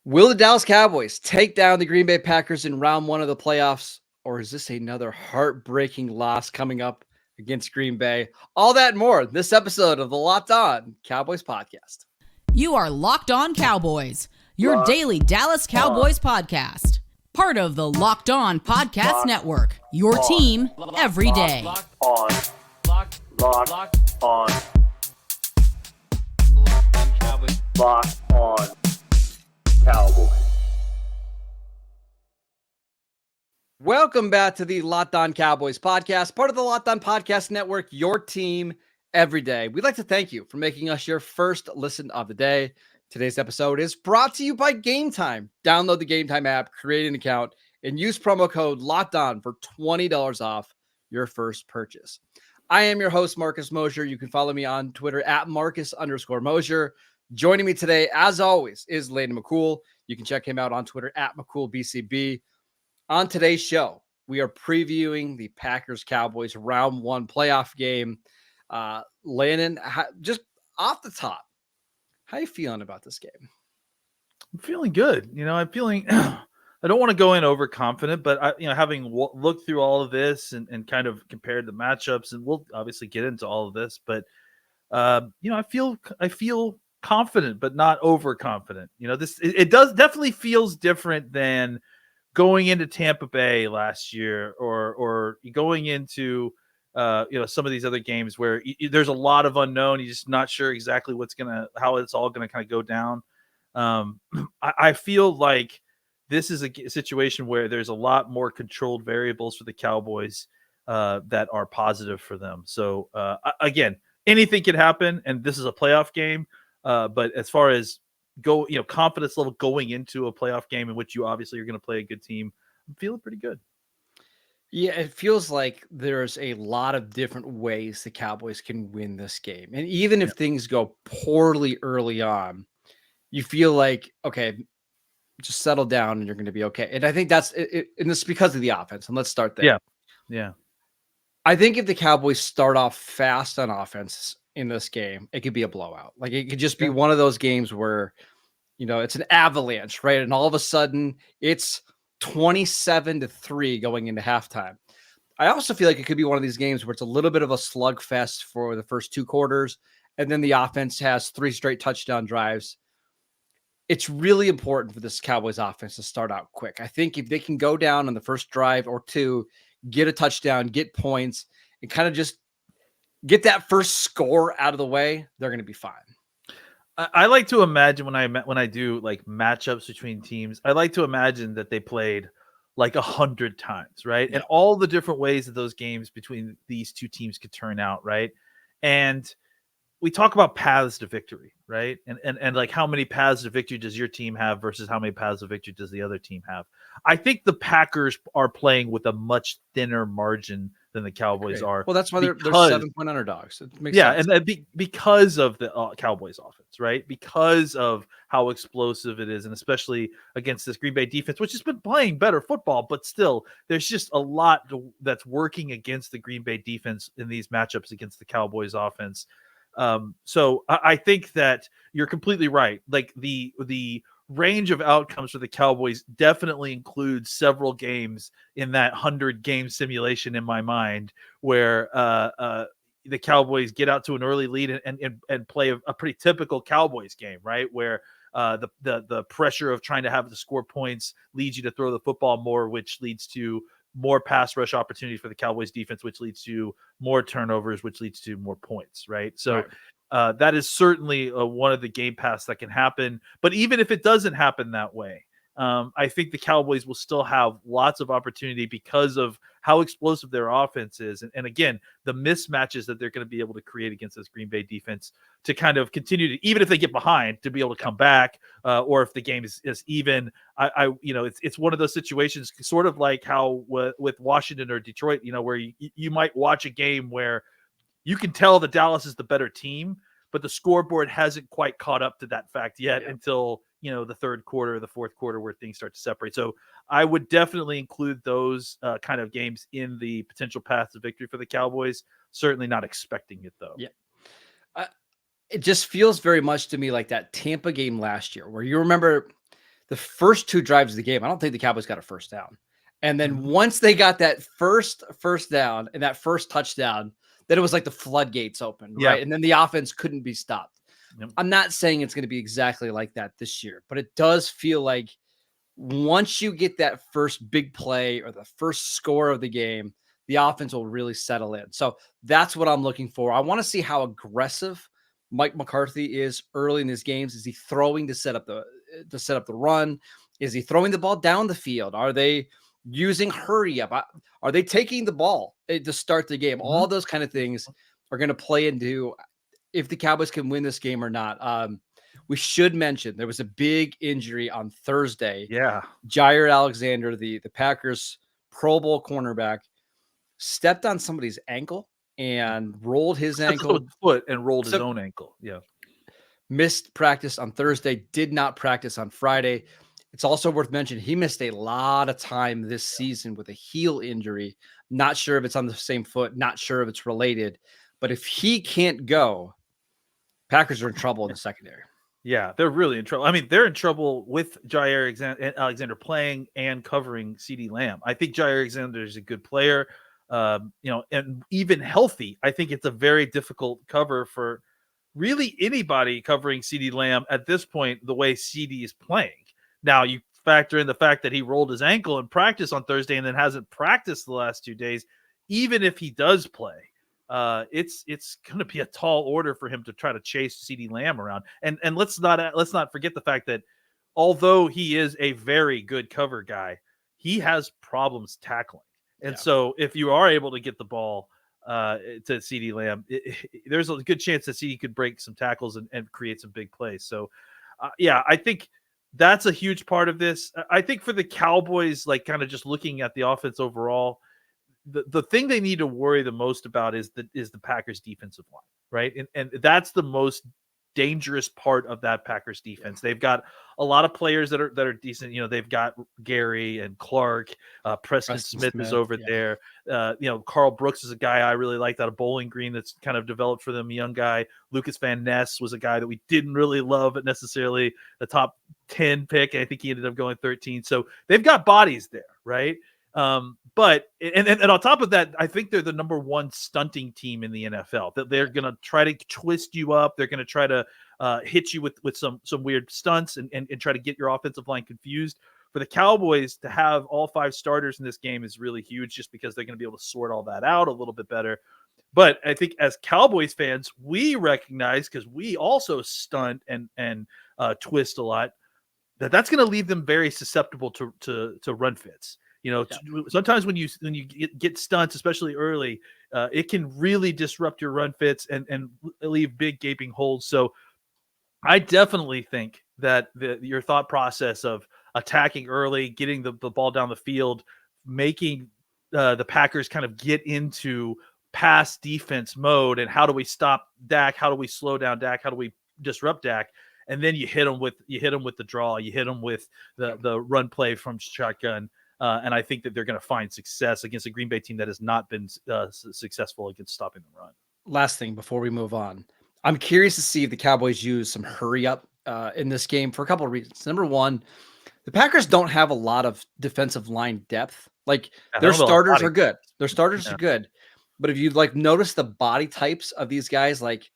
Will the Dallas Cowboys take down the Green Bay Packers in round one of the playoffs, or is this another heartbreaking loss coming up against Green Bay? All that and more this episode of the Locked On Cowboys podcast. You are Locked On Cowboys, your daily Dallas Cowboys podcast. Part of the Locked On Podcast Network, your team every day. Locked on Cowboys. Locked on Cowboys. Welcome back to the Locked On Cowboys podcast, part of the Locked On Podcast Network, your team every day. We'd like to thank you for making us your first listen of the day. Today's episode is brought to you by Gametime. Download the Gametime app, create an account, and use promo code LOCKEDON for $20 off your first purchase. I am your host, Marcus Mosher. You can follow me on Twitter at Marcus_Mosher. Joining me today, as always, is Landon McCool. You can check him out on Twitter at McCoolBCB. On today's show, we are previewing the Packers-Cowboys round one playoff game. Landon, just off the top, how are you feeling about this game? I'm feeling good. I'm feeling I don't want to go in overconfident, but having looked through all of this and kind of compared the matchups, and we'll obviously get into all of this, but I feel confident, but not overconfident. It does definitely feels different than going into Tampa Bay last year or going into some of these other games where there's a lot of unknown. You're just not sure exactly how it's all gonna kind of go down. I feel like this is a situation where there's a lot more controlled variables for the Cowboys that are positive for them. So again, anything can happen, and this is a playoff game. But as far as confidence level going into a playoff game in which you obviously are going to play a good team, I'm feeling pretty good. Yeah, it feels like there's a lot of different ways the Cowboys can win this game. And even if things go poorly early on, you feel like, okay, just settle down and you're going to be okay. And I think that's it. And it's because of the offense. And let's start there. Yeah. I think if the Cowboys start off fast on offense in this game, it could be a blowout. Like it could just be one of those games where, it's an avalanche, right? And all of a sudden it's 27-3 going into halftime. I also feel like it could be one of these games where it's a little bit of a slugfest for the first two quarters, and then the offense has 3 straight touchdown drives. It's really important for this Cowboys offense to start out quick. I think if they can go down on the first drive or two, get a touchdown, get points, and kind of just get that first score out of the way, they're going to be fine. I like to imagine when I do like matchups between teams, I like to imagine that they played like 100 times, right? Yeah. And all the different ways that those games between these two teams could turn out, right? And we talk about paths to victory, right? And like how many paths to victory does your team have versus how many paths to victory does the other team have? I think the Packers are playing with a much thinner margin than the Cowboys are. Well, that's why they're 7-point underdogs. It makes sense. And because of the Cowboys offense, right? Because of how explosive it is, and especially against this Green Bay defense, which has been playing better football, but still, there's just a lot that's working against the Green Bay defense in these matchups against the Cowboys offense. So I think that you're completely right. Like the range of outcomes for the Cowboys definitely includes several games in that 100-game simulation in my mind where the Cowboys get out to an early lead and play a pretty typical Cowboys game, right? Where the pressure of trying to have to score points leads you to throw the football more, which leads to more pass rush opportunities for the Cowboys defense, which leads to more turnovers, which leads to more points, right? So that is certainly one of the game paths that can happen. But even if it doesn't happen that way, I think the Cowboys will still have lots of opportunity because of how explosive their offense is. And again, the mismatches that they're going to be able to create against this Green Bay defense to kind of continue to, even if they get behind, to be able to come back, or if the game is even, it's one of those situations, sort of like how with Washington or Detroit, where you might watch a game where you can tell that Dallas is the better team, but the scoreboard hasn't quite caught up to that fact yet until the third quarter, the fourth quarter, where things start to separate. So I would definitely include those kind of games in the potential path to victory for the Cowboys. Certainly not expecting it, though. Yeah. It just feels very much to me like that Tampa game last year, where you remember the first 2 drives of the game, I don't think the Cowboys got a first down. And then Mhm. once they got that first down and that first touchdown, then it was like the floodgates opened, Yeah. right? And then the offense couldn't be stopped. Yep. I'm not saying it's going to be exactly like that this year, but it does feel like once you get that first big play or the first score of the game, the offense will really settle in. So that's what I'm looking for. I want to see how aggressive Mike McCarthy is early in his games. Is he throwing to set up the run? Is he throwing the ball down the field? Are they using hurry up? Are they taking the ball to start the game? All those kind of things are going to play into if the Cowboys can win this game or not. We should mention there was a big injury on Thursday. Yeah. Jair Alexander, the Packers Pro Bowl cornerback, stepped on somebody's ankle and rolled his ankle. Foot and rolled his own ankle. Yeah. Missed practice on Thursday, did not practice on Friday. It's also worth mentioning he missed a lot of time this season with a heel injury. Not sure if it's on the same foot, not sure if it's related. But if he can't go, Packers are in trouble in the secondary. Yeah, they're really in trouble. I mean, they're in trouble with Jair Alexander playing and covering CeeDee Lamb. I think Jair Alexander is a good player, and even healthy. I think it's a very difficult cover for really anybody covering CeeDee Lamb at this point, the way CeeDee is playing. Now, you factor in the fact that he rolled his ankle in practice on Thursday and then hasn't practiced the last 2 days. Even if he does play, it's going to be a tall order for him to try to chase CeeDee Lamb around. And let's not forget the fact that although he is a very good cover guy, he has problems tackling. And so if you are able to get the ball to CeeDee Lamb, there's a good chance that CeeDee could break some tackles and create some big plays. So I think that's a huge part of this. I think for the Cowboys, like kind of just looking at the offense overall, the thing they need to worry the most about is the Packers defensive line, right? And that's the most dangerous part of that Packers defense. They've got a lot of players that are decent. They've got Gary and Clark, Preston Smith is over there. Carl Brooks is a guy I really liked out of Bowling Green that's kind of developed for them, a young guy. Lucas Van Ness was a guy that we didn't really love at necessarily the top 10 pick. I think he ended up going 13. So they've got bodies there, right? But on top of that, I think they're the number 1 stunting team in the NFL. That they're going to try to twist you up. They're going to try to hit you with some weird stunts and try to get your offensive line confused. For the Cowboys to have all 5 starters in this game is really huge, just because they're going to be able to sort all that out a little bit better. But I think as Cowboys fans, we recognize, because we also stunt and twist a lot, that's going to leave them very susceptible to run fits. Sometimes when you get stunts, especially early, it can really disrupt your run fits and leave big gaping holes. So I definitely think that your thought process of attacking early, getting the ball down the field, making the Packers kind of get into pass defense mode, and how do we stop Dak? How do we slow down Dak? How do we disrupt Dak? And then you hit them with the draw, you hit them with the run play from shotgun. And I think that they're going to find success against a Green Bay team that has not been successful against stopping the run. Last thing before we move on, I'm curious to see if the Cowboys use some hurry up in this game for a couple of reasons. Number one, the Packers don't have a lot of defensive line depth. Like their starters are good. Their starters are good. But if you notice the body types of these guys, like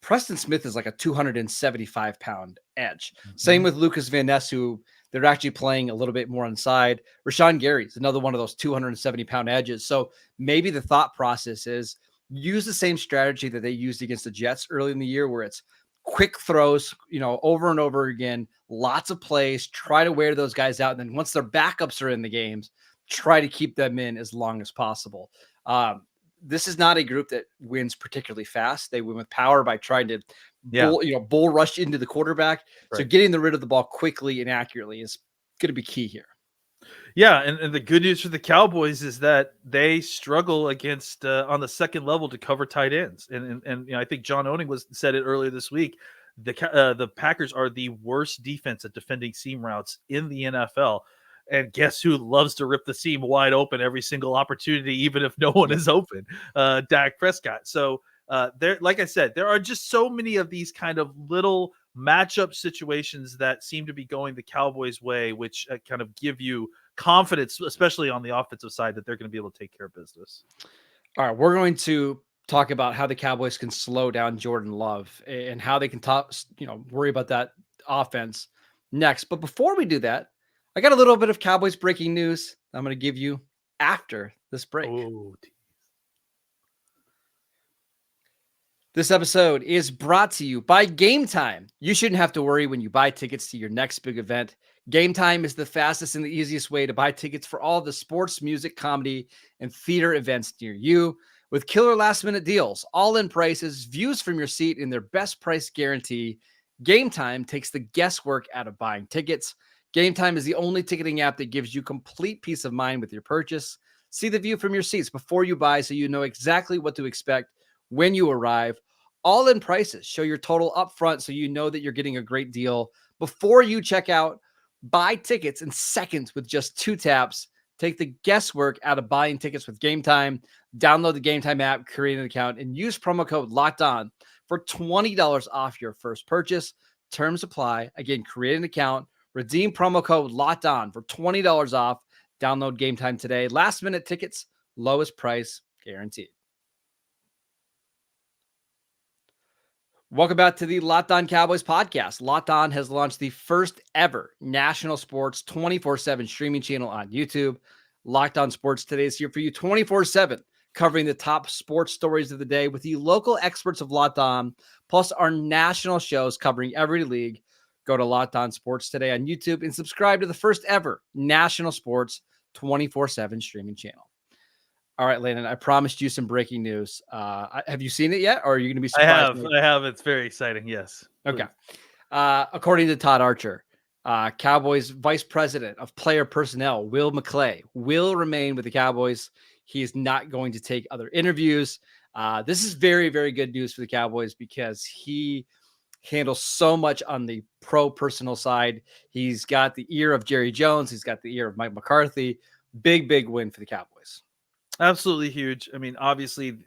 Preston Smith is like a 275-pound edge. Mm-hmm. Same with Lucas Van Ness, who they're actually playing a little bit more inside. Rashawn Gary is another one of those 270-pound edges. So maybe the thought process is use the same strategy that they used against the Jets early in the year, where it's quick throws, over and over again, lots of plays, try to wear those guys out. And then once their backups are in the games, try to keep them in as long as possible. This is not a group that wins particularly fast. They win with power by trying to bull rush into the quarterback. Right. So getting rid of the ball quickly and accurately is going to be key here. Yeah, and the good news for the Cowboys is that they struggle against on the second level to cover tight ends, and I think John Owning said it earlier this week. The Packers are the worst defense at defending seam routes in the NFL. And guess who loves to rip the seam wide open every single opportunity, even if no one is open? Dak Prescott. So there, like I said, there are just so many of these kind of little matchup situations that seem to be going the Cowboys' way, which kind of give you confidence, especially on the offensive side, that they're going to be able to take care of business. All right, we're going to talk about how the Cowboys can slow down Jordan Love and how they can worry about that offense next. But before we do that, I got a little bit of Cowboys breaking news I'm going to give you after this break. Oh, this episode is brought to you by Gametime. You shouldn't have to worry when you buy tickets to your next big event. Gametime is the fastest and the easiest way to buy tickets for all the sports, music, comedy, and theater events near you. With killer last-minute deals, all-in prices, views from your seat, and their best price guarantee, Gametime takes the guesswork out of buying tickets. Gametime is the only ticketing app that gives you complete peace of mind with your purchase. See the view from your seats before you buy so you know exactly what to expect when you arrive. All-in prices show your total up front so you know that you're getting a great deal before you check out. Buy tickets in seconds with just 2 taps. Take the guesswork out of buying tickets with Gametime. Download the Gametime app, create an account, and use promo code LOCKEDON for $20 off your first purchase. Terms apply. Again, create an account, redeem promo code LOCKEDON for $20 off. Download Gametime today. Last-minute tickets, lowest price guaranteed. Welcome back to the Locked On Cowboys podcast. Locked On has launched the first ever national sports 24/7 streaming channel on YouTube. Locked On Sports Today is here for you 24/7, covering the top sports stories of the day with the local experts of Locked On, plus our national shows covering every league. Go to Locked On Sports Today on YouTube and subscribe to the first ever national sports 24/7 streaming channel. All right, Landon, I promised you some breaking news. Have you seen it yet, or are you going to be surprised? I have. It's very exciting. Yes. Okay. According to Todd Archer, Cowboys Vice President of Player Personnel, Will McClay, will remain with the Cowboys. He is not going to take other interviews. This is very, very good news for the Cowboys because he handles so much on the pro personal side. He's got the ear of Jerry Jones. He's got the ear of Mike McCarthy. Big, big win for the Cowboys. Absolutely huge. I mean, obviously,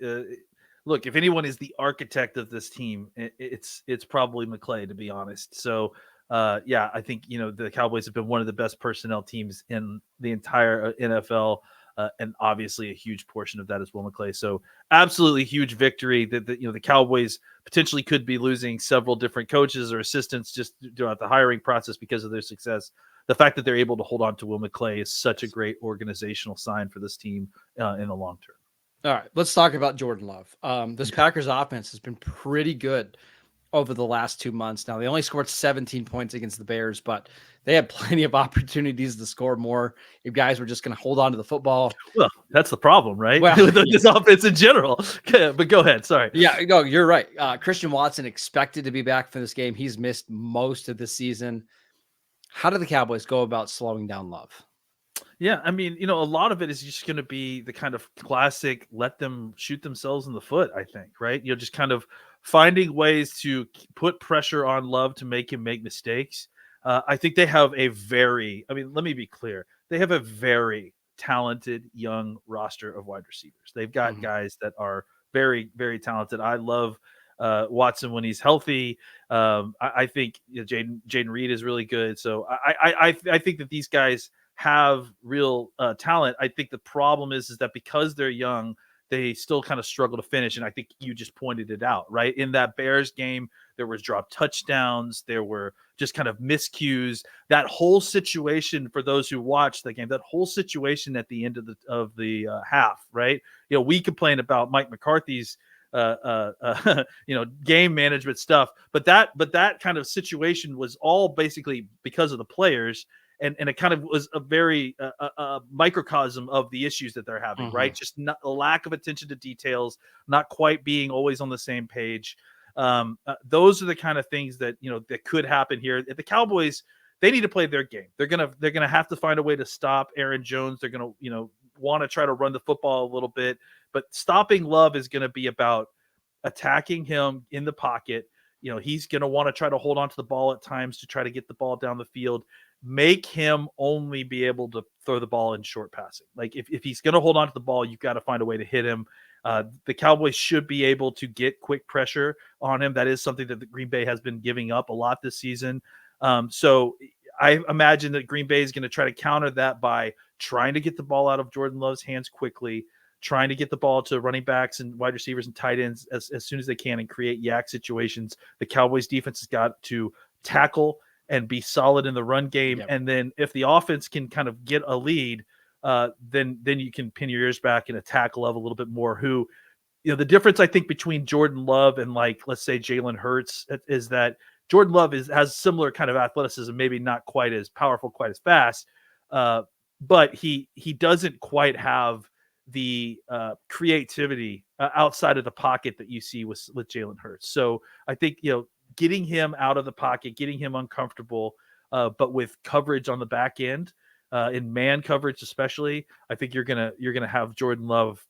look, if anyone is the architect of this team, it's probably McClay, to be honest. So, yeah, I think, the Cowboys have been one of the best personnel teams in the entire NFL, and obviously a huge portion of that is Will McClay. So, absolutely huge victory that the Cowboys potentially could be losing several different coaches or assistants just throughout the hiring process because of their success. The fact that they're able to hold on to Will McClay is such a great organizational sign for this team in the long term. All right, let's talk about Jordan Love. This Packers offense has been pretty good over the last 2 months. Now, they only scored 17 points against the Bears, but they had plenty of opportunities to score more if guys were just going to hold on to the football. Well, that's the problem, right? Well, with this offense in general. But go ahead. Sorry. Yeah, no, you're right. Christian Watson expected to be back for this game. He's missed most of the season. How do the Cowboys go about slowing down Love? Yeah, I mean, a lot of it is just going to be the kind of classic let them shoot themselves in the foot, I think, right? Just kind of finding ways to put pressure on Love to make him make mistakes. I think they have let me be clear. They have a very talented young roster of wide receivers. They've got guys that are very, very talented. I love Watson when he's healthy. I think Jaden Reed is really good. So I think that these guys have real talent. I think the problem is that because they're young, they still kind of struggle to finish. And I think you just pointed it out, right? In that Bears game, there was dropped touchdowns. There were just kind of miscues. That whole situation, for those who watched the game, that whole situation at the end of the half, right? We complain about Mike McCarthy's game management stuff, but that kind of situation was all basically because of the players. And it kind of was a very microcosm of the issues that they're having, right? Just not a lack of attention to details, not quite being always on the same page. Those are the kind of things that that could happen here. The Cowboys, they need to play their game. They're gonna have to find a way to stop Aaron Jones. They're gonna want to try to run the football a little bit, but stopping Love is going to be about attacking him in the pocket. He's going to want to try to hold on to the ball at times to try to get the ball down the field. Make him only be able to throw the ball in short passing. Like if he's going to hold on to the ball, you've got to find a way to hit him. The Cowboys should be able to get quick pressure on him. That is something that the Green Bay has been giving up a lot this season. So I imagine that Green Bay is going to try to counter that by trying to get the ball out of Jordan Love's hands quickly, trying to get the ball to running backs and wide receivers and tight ends as soon as they can and create yak situations. The Cowboys defense has got to tackle and be solid in the run game. Yep. And then if the offense can kind of get a lead, then you can pin your ears back and attack Love a little bit more. Who, the difference I think between Jordan Love and let's say Jalen Hurts is that Jordan Love has similar kind of athleticism, maybe not quite as powerful, quite as fast, but he doesn't quite have the creativity outside of the pocket that you see with Jalen Hurts. So I think getting him out of the pocket, getting him uncomfortable, but with coverage on the back end, in man coverage especially, I think you're gonna have Jordan Love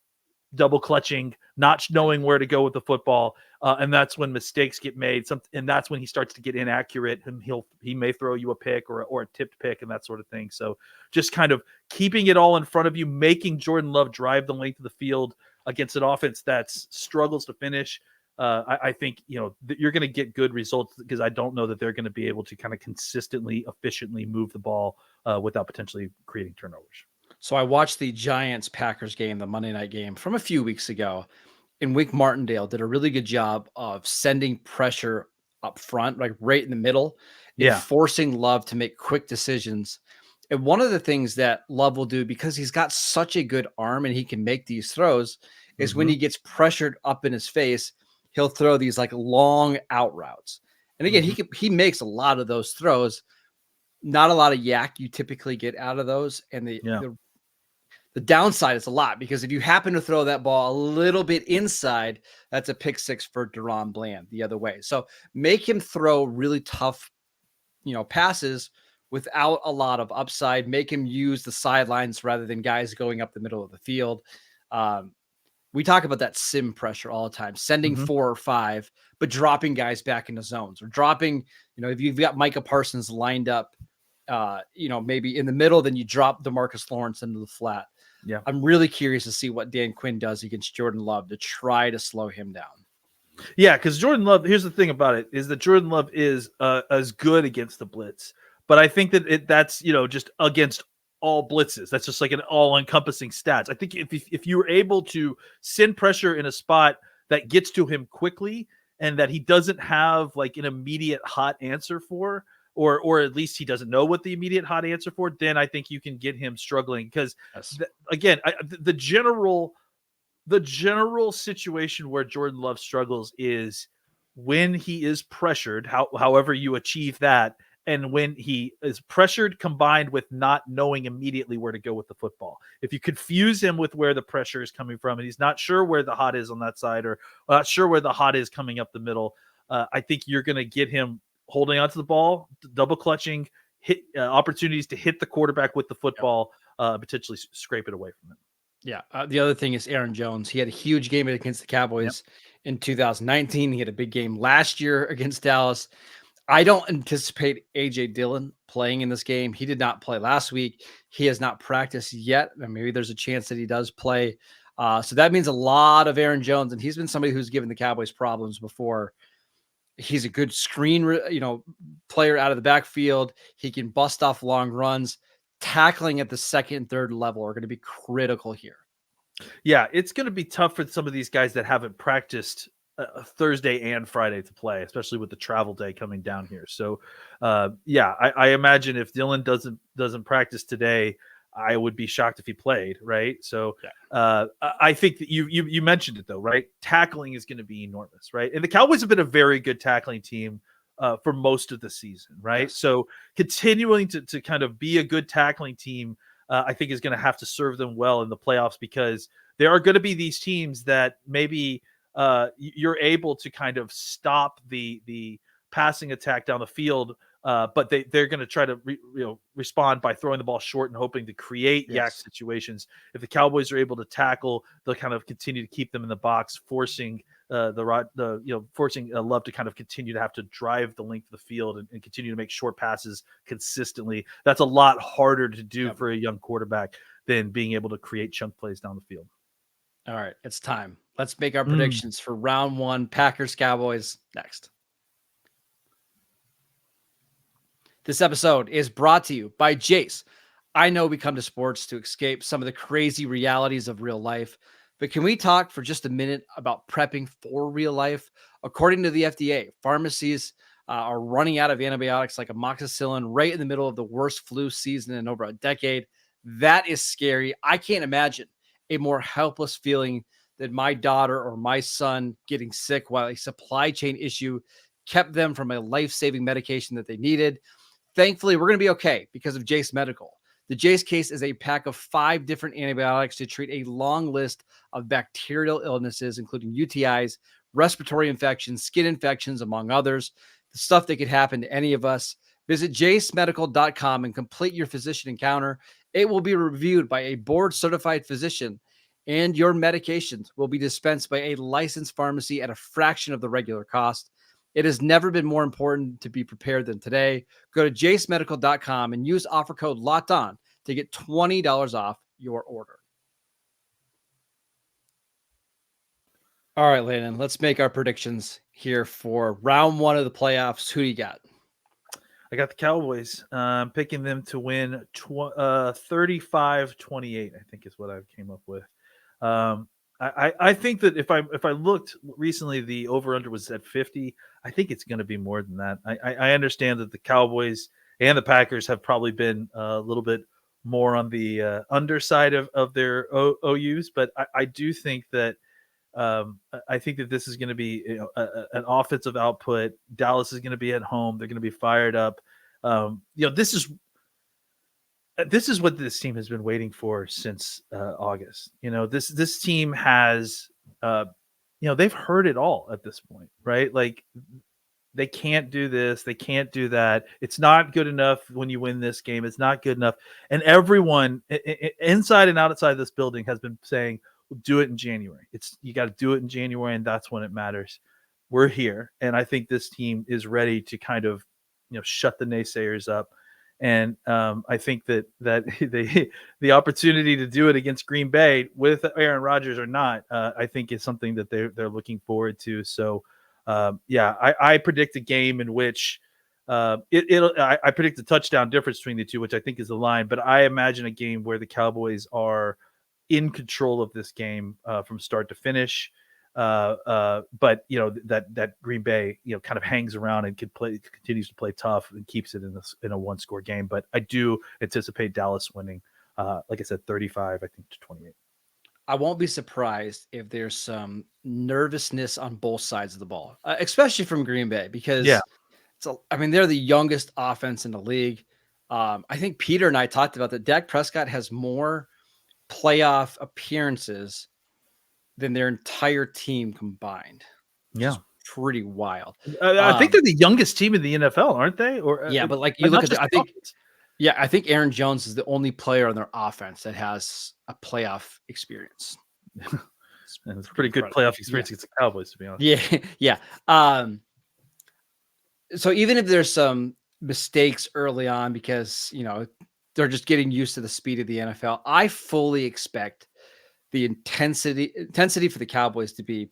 double clutching, not knowing where to go with the football, and that's when mistakes get made. And that's when he starts to get inaccurate, and he may throw you a pick or a tipped pick and that sort of thing. So just kind of keeping it all in front of you, making Jordan Love drive the length of the field against an offense that struggles to finish. I think you're going to get good results because I don't know that they're going to be able to kind of consistently, efficiently move the ball without potentially creating turnovers. So I watched the Giants-Packers game, the Monday night game from a few weeks ago, and Wink Martindale did a really good job of sending pressure up front, like right in the middle, and forcing Love to make quick decisions. And one of the things that Love will do, because he's got such a good arm and he can make these throws, is when he gets pressured up in his face, he'll throw these like long out routes. And again, he makes a lot of those throws. Not a lot of yak you typically get out of those. And the downside is a lot, because if you happen to throw that ball a little bit inside, that's a pick six for Deron Bland the other way. So make him throw really tough, passes without a lot of upside. Make him use the sidelines rather than guys going up the middle of the field. We talk about that sim pressure all the time, sending 4 or 5, but dropping guys back into zones, or dropping, if you've got Micah Parsons lined up, maybe in the middle, then you drop DeMarcus Lawrence into the flat. Yeah. I'm really curious to see what Dan Quinn does against Jordan Love to try to slow him down. Yeah, because Jordan Love, here's the thing about it, is that Jordan Love is as good against the blitz. But I think that that's, just against all blitzes. That's just like an all-encompassing stats. I think if you were able to send pressure in a spot that gets to him quickly and that he doesn't have like an immediate hot answer for, or at least he doesn't know what the immediate hot answer for, then I think you can get him struggling. Because again, the general situation where Jordan Love struggles is when he is pressured, however you achieve that, and when he is pressured combined with not knowing immediately where to go with the football. If you confuse him with where the pressure is coming from and he's not sure where the hot is on that side, or not sure where the hot is coming up the middle, I think you're going to get him holding onto the ball, double clutching, hit opportunities to hit the quarterback with the football, potentially scrape it away from him. Yeah. The other thing is Aaron Jones. He had a huge game against the Cowboys in 2019. He had a big game last year against Dallas. I don't anticipate A.J. Dillon playing in this game. He did not play last week. He has not practiced yet. And maybe there's a chance that he does play. So that means a lot of Aaron Jones. And he's been somebody who's given the Cowboys problems before. He's a good screen, player out of the backfield. He can bust off long runs. Tackling at the second and third level are going to be critical here. Yeah, it's going to be tough for some of these guys that haven't practiced Thursday and Friday to play, especially with the travel day coming down here. So, I imagine if Dillon doesn't practice today, I would be shocked if he played, right? So, I think that you mentioned it though, right? Tackling is going to be enormous, right? And the Cowboys have been a very good tackling team for most of the season, right? Yes. So, continuing to kind of be a good tackling team, I think is going to have to serve them well in the playoffs, because there are going to be these teams that maybe you're able to kind of stop the passing attack down the field, but they're going to try to respond by throwing the ball short and hoping to create yak situations. If the Cowboys are able to tackle, they'll kind of continue to keep them in the box, forcing forcing Love to kind of continue to have to drive the length of the field and continue to make short passes consistently. That's a lot harder to do for a young quarterback than being able to create chunk plays down the field. All right, it's time. Let's make our predictions for round 1, Packers Cowboys next. This episode is brought to you by Jace. I know we come to sports to escape some of the crazy realities of real life, but can we talk for just a minute about prepping for real life? According to the FDA, pharmacies are running out of antibiotics like amoxicillin right in the middle of the worst flu season in over a decade. That is scary. I can't imagine a more helpless feeling than my daughter or my son getting sick while a supply chain issue kept them from a life-saving medication that they needed. Thankfully, we're going to be okay because of Jase Medical. The Jase case is a pack of 5 different antibiotics to treat a long list of bacterial illnesses, including UTIs, respiratory infections, skin infections, among others. The stuff that could happen to any of us. Visit jasemedical.com and complete your physician encounter. It will be reviewed by a board-certified physician, and your medications will be dispensed by a licensed pharmacy at a fraction of the regular cost. It has never been more important to be prepared than today. Go to jasemedical.com and use offer code LOCKEDON to get $20 off your order. All right, Landon, let's make our predictions here for round 1 of the playoffs. Who do you got? I got the Cowboys. Picking them to win 35-28, I think is what I came up with. I think that if I looked recently, the over-under was at 50. I think it's going to be more than that. I understand that the Cowboys and the Packers have probably been a little bit more on the underside of their OUs, but I do think that I think that this is going to be an offensive output. Dallas is going to be at home. They're going to be fired up. This is what this team has been waiting for since August. This team has, they've heard it all at this point, right? Like, they can't do this. They can't do that. It's not good enough when you win this game. It's not good enough. And everyone inside and outside this building has been saying, we'll do it in January. You got to do it in January, and that's when it matters. We're here. And I think this team is ready to kind of, shut the naysayers up. And I think that the opportunity to do it against Green Bay with Aaron Rodgers or not, I think is something that they're looking forward to. So, I predict a game in which I predict a touchdown difference between the two, which I think is the line. But I imagine a game where the Cowboys are in control of this game from start to finish. But that Green Bay kind of hangs around and continues to play tough and keeps it in a 1-score game. But I do anticipate Dallas winning, like I said, 35, I think, to 28. I won't be surprised if there's some nervousness on both sides of the ball, especially from Green Bay, because they're the youngest offense in the league. I think Peter and I talked about that. Dak Prescott has more playoff appearances than their entire team combined. Yeah. Pretty wild. I think they're the youngest team in the NFL, aren't they? Or but like you look at I think Aaron Jones is the only player on their offense that has a playoff experience. And it's a pretty good playoff experience against the Cowboys, to be honest. Yeah. So even if there's some mistakes early on because, they're just getting used to the speed of the NFL, I fully expect the intensity for the Cowboys to be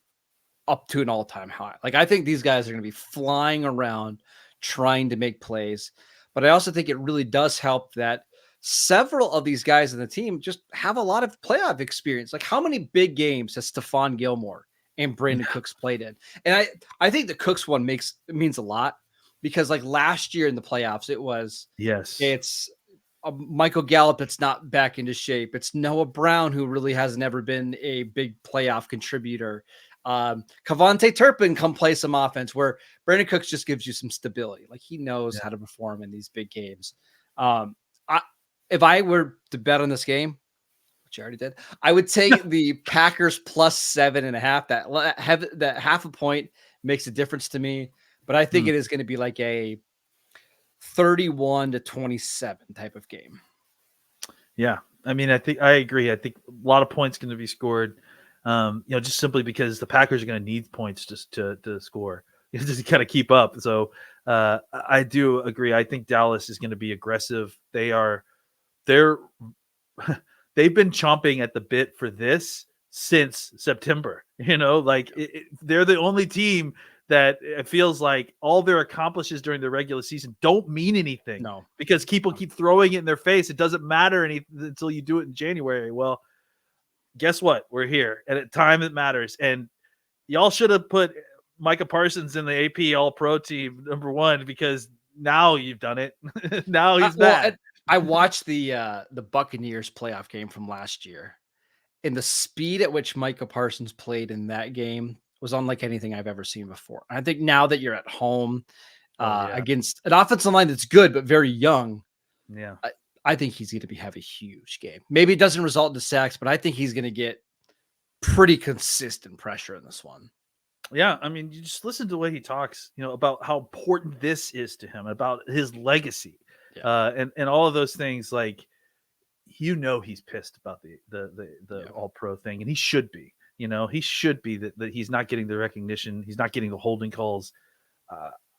up to an all-time high. Like, I think these guys are going to be flying around trying to make plays. But I also think it really does help that several of these guys in the team just have a lot of playoff experience. Like, how many big games has Stephon Gilmore and Brandon Cooks played in? And I think the Cooks one means a lot because, like, last year in the playoffs, it's Michael Gallup that's not back into shape. It's Noah Brown, who really has never been a big playoff contributor. Kavontae Turpin come play some offense where Brandon Cooks just gives you some stability. Like, he knows how to perform in these big games. If I were to bet on this game, which I already did, I would take the Packers plus 7.5. That half a point makes a difference to me, but I think it is going to be like a 31-27 type of game. Yeah. I mean, I agree. I think a lot of points going to be scored. Just simply because the Packers are going to need points just to score, just to kind of keep up. So I do agree. I think Dallas is going to be aggressive. They've been chomping at the bit for this since September. They're the only team that it feels like all their accomplishes during the regular season don't mean anything. No, because people keep throwing it in their face. It doesn't matter until you do it in January. Well, guess what? We're here at a time that matters. And y'all should have put Micah Parsons in the AP All-Pro team, number one, because now you've done it. Now he's bad. I watched the Buccaneers playoff game from last year, and the speed at which Micah Parsons played in that game was unlike anything I've ever seen before. I think now that you're at home against an offensive line that's good but very young, I think he's going to have a huge game. Maybe it doesn't result in the sacks, but I think he's going to get pretty consistent pressure in this one. Yeah, I mean, you just listen to the way he talks, about how important this is to him, about his legacy, and all of those things. Like, he's pissed about the All-Pro thing, and he should be. He should be that he's not getting the recognition. He's not getting the holding calls.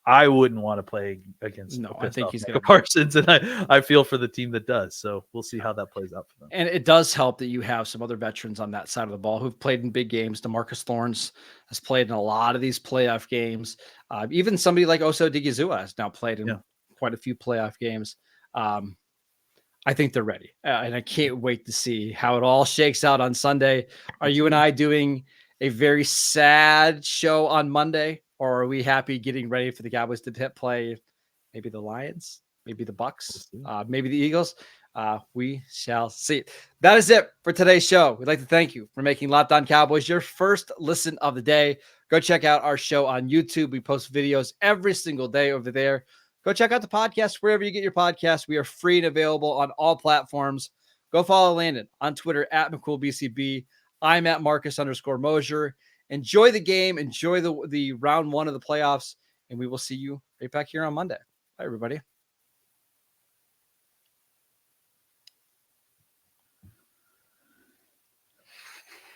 I wouldn't want to play against. No, I think he's going to Parsons, and I feel for the team that does. So we'll see how that plays out for them. And it does help that you have some other veterans on that side of the ball who've played in big games. DeMarcus Lawrence has played in a lot of these playoff games. Even somebody like Oso Odighizuwa has now played in quite a few playoff games. I think they're ready, and I can't wait to see how it all shakes out on Sunday. Are you and I doing a very sad show on Monday, or are we happy getting ready for the Cowboys to play maybe the Lions, maybe the Bucks, maybe the Eagles? We shall see. That is it for today's show. We'd like to thank you for making Locked On Cowboys your first listen of the day. Go check out our show on YouTube. We post videos every single day over there. Go check out the podcast wherever you get your podcasts. We are free and available on all platforms. Go follow Landon on Twitter at McCoolBCB. I'm at Marcus_Mosier. Enjoy the game. Enjoy the round one of the playoffs. And we will see you right back here on Monday. Bye, everybody.